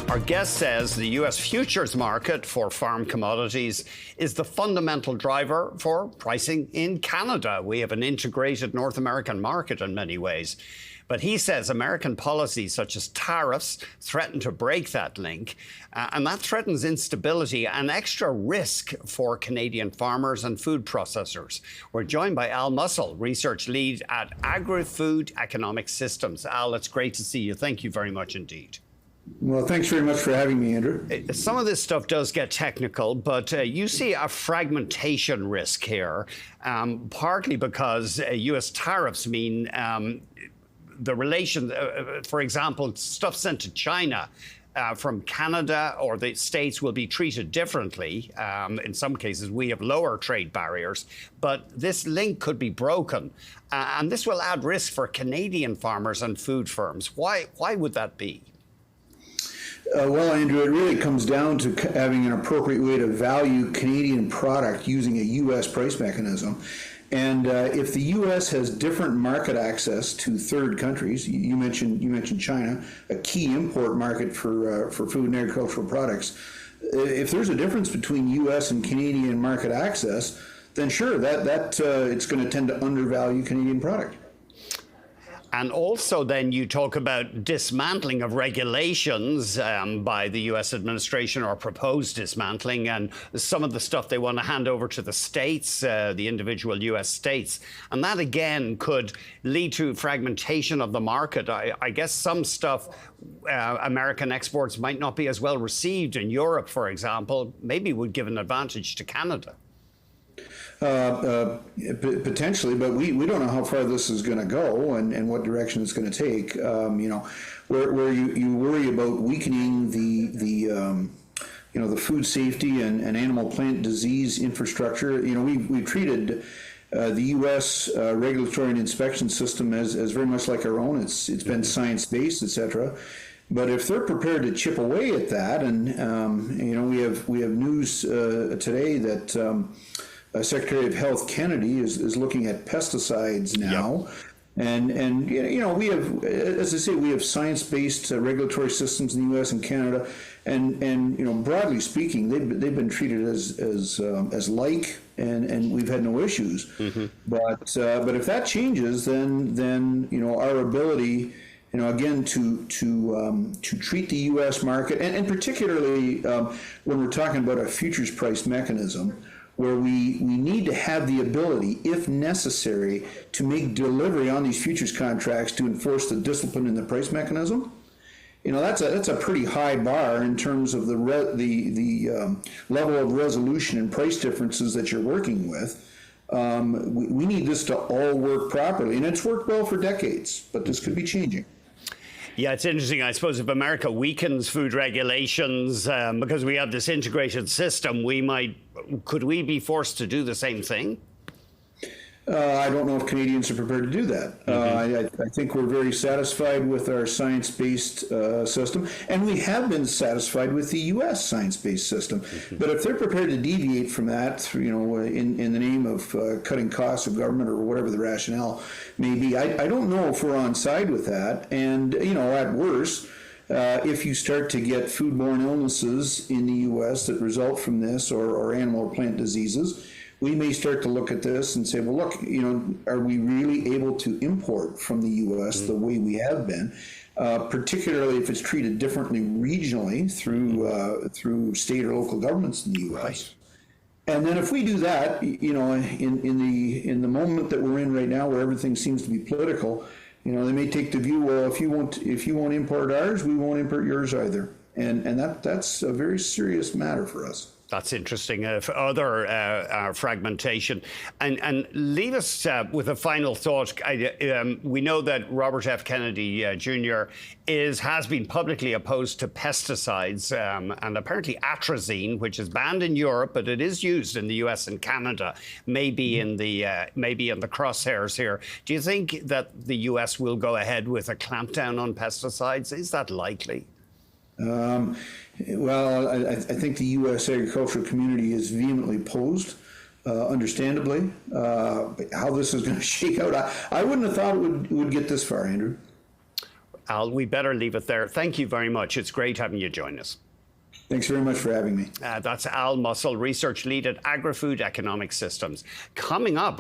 Our guest says the U.S. futures market for farm commodities is the fundamental driver for pricing in Canada. We have an integrated North American market in many ways. But he says American policies such as tariffs threaten to break that link, and that threatens instability and extra risk for Canadian farmers and food processors. We're joined by Al Mussell, research lead at Agri-Food Economic Systems. Al, it's great to see you. Thank you very much indeed. Well, thanks very much for having me, Andrew. Some of this stuff does get technical, but you see a fragmentation risk here, partly because U.S. tariffs mean the relation, for example, stuff sent to China from Canada or the States will be treated differently. In some cases, we have lower trade barriers, but this link could be broken. And this will add risk for Canadian farmers and food firms. Why would that be? Well, Andrew, it really comes down to having an appropriate way to value Canadian product using a U.S. price mechanism. And if the U.S. has different market access to third countries, you mentioned China, a key import market for food and agricultural products. If there's a difference between U.S. and Canadian market access, then sure, that it's going to tend to undervalue Canadian product. And also then you talk about dismantling of regulations by the U.S. administration, or proposed dismantling, and some of the stuff they want to hand over to the states, the individual U.S. states. And that again could lead to fragmentation of the market. I guess some stuff American exports might not be as well received in Europe, for example, maybe would give an advantage to Canada. Potentially, but we don't know how far this is going to go and what direction it's going to take. Where you worry about weakening the food safety and animal plant disease infrastructure. We've treated the U.S. Regulatory and inspection system as very much like our own. It's been science-based, etc. But if they're prepared to chip away at that, and we have news today that Secretary of Health Kennedy is looking at pesticides now. Yep. And we have, as I say, we have science-based regulatory systems in the U.S. and Canada, and broadly speaking, they've been treated as like, and we've had no issues. Mm-hmm. But if that changes, then our ability, again, to treat the U.S. market, and particularly when we're talking about a futures price mechanism, where we need to have the ability, if necessary, to make delivery on these futures contracts to enforce the discipline in the price mechanism. That's a pretty high bar in terms of the level of resolution and price differences that you're working with. We need this to all work properly, and it's worked well for decades, but this could be changing. Yeah, it's interesting. I suppose if America weakens food regulations because we have this integrated system, could we be forced to do the same thing? I don't know if Canadians are prepared to do that. Mm-hmm. I think we're very satisfied with our science-based system, and we have been satisfied with the U.S. science-based system. Mm-hmm. But if they're prepared to deviate from that, in the name of cutting costs of government or whatever the rationale may be, I don't know if we're on side with that. And at worst, if you start to get foodborne illnesses in the U.S. that result from this, or animal or plant diseases, we may start to look at this and say, well, look, are we really able to import from the U.S. the way we have been, particularly if it's treated differently regionally through state or local governments in the U.S. Right. And then if we do that, in the moment that we're in right now, where everything seems to be political, they may take the view, well, if you won't import ours, we won't import yours either, and that's a very serious matter for us. That's interesting. Other fragmentation. And leave us with a final thought. We know that Robert F. Kennedy Jr. has been publicly opposed to pesticides and apparently atrazine, which is banned in Europe, but it is used in the U.S. and Canada, maybe in the crosshairs here. Do you think that the U.S. will go ahead with a clampdown on pesticides? Is that likely? Well, I think the U.S. agricultural community is vehemently opposed, understandably. How this is going to shake out, I wouldn't have thought it would get this far, Andrew. Al, we better leave it there. Thank you very much. It's great having you join us. Thanks very much for having me. That's Al Mussell, research lead at Agri-Food Economic Systems. Coming up,